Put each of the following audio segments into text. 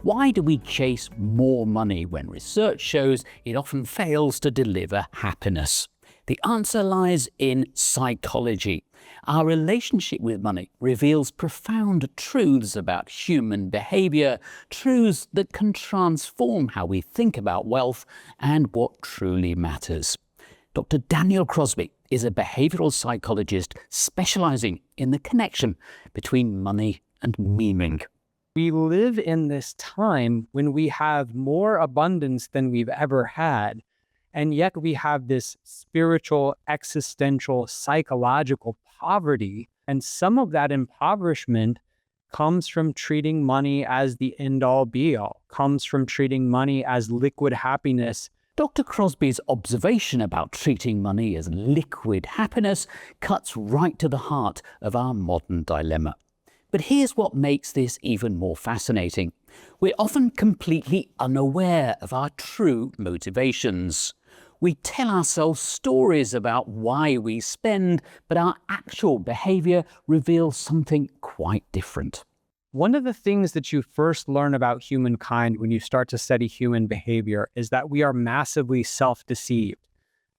Why do we chase more money when research shows it often fails to deliver happiness? The answer lies in psychology. Our relationship with money reveals profound truths about human behavior, truths that can transform how we think about wealth and what truly matters. Dr. Daniel Crosby is a behavioral psychologist specializing in the connection between money and meaning. We live in this time when we have more abundance than we've ever had, and yet we have this spiritual, existential, psychological poverty, and some of that impoverishment comes from treating money as the end-all be-all, comes from treating money as liquid happiness. Dr. Crosby's observation about treating money as liquid happiness cuts right to the heart of our modern dilemma. But here's what makes this even more fascinating. We're often completely unaware of our true motivations. We tell ourselves stories about why we spend, but our actual behavior reveals something quite different. One of the things that you first learn about humankind when you start to study human behavior is that we are massively self-deceived.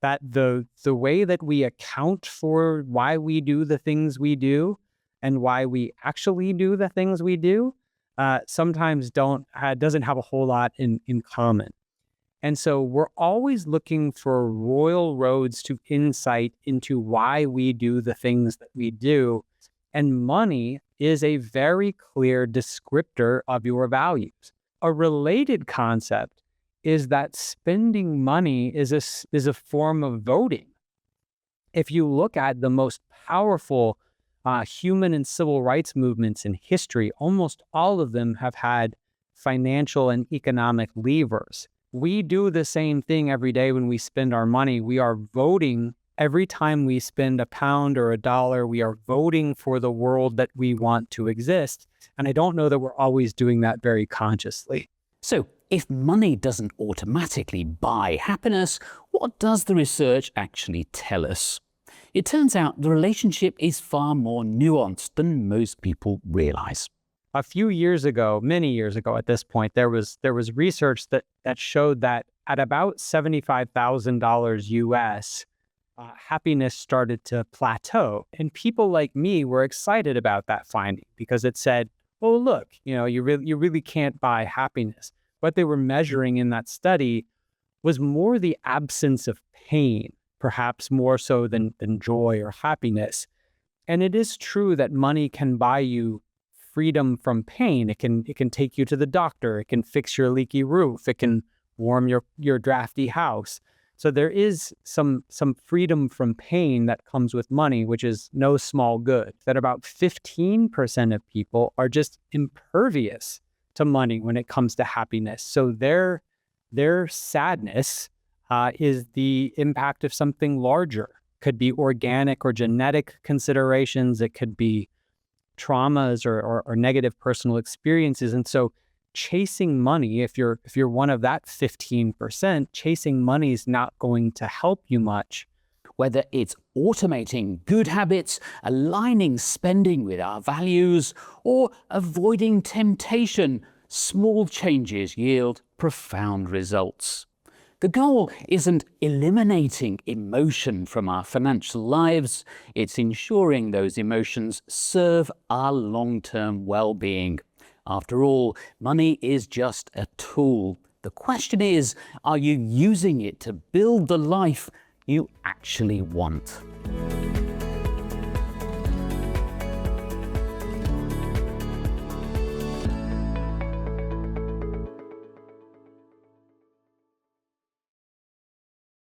That the way that we account for why we do the things we do and why we actually do the things we do sometimes doesn't have a whole lot in common. And so we're always looking for royal roads to insight into why we do the things that we do. And money is a very clear descriptor of your values. A related concept is that spending money is a form of voting. If you look at the most powerful human and civil rights movements in history, almost all of them have had financial and economic levers. We do the same thing every day when we spend our money. We are voting every time we spend a pound or a dollar. We are voting for the world that we want to exist. And I don't know that we're always doing that very consciously. So, if money doesn't automatically buy happiness, what does the research actually tell us? It turns out the relationship is far more nuanced than most people realize. A few years ago, many years ago at this point, there was research that showed that at about $75,000 US, happiness started to plateau. And people like me were excited about that finding because it said, oh, look, you really can't buy happiness. What they were measuring in that study was more the absence of pain, perhaps more so than joy or happiness. And it is true that money can buy you freedom from pain. It can take you to the doctor. It can fix your leaky roof. It can warm your drafty house. So there is some freedom from pain that comes with money, which is no small good. That about 15% of people are just impervious to money when it comes to happiness. So their sadness is the impact of something larger. Could be organic or genetic considerations. It could be traumas or negative personal experiences. And so chasing money, if you're one of that 15%, chasing money is not going to help you much. Whether it's automating good habits, aligning spending with our values, or avoiding temptation, small changes yield profound results. The goal isn't eliminating emotion from our financial lives, it's ensuring those emotions serve our long-term well-being. After all, money is just a tool. The question is, are you using it to build the life you actually want?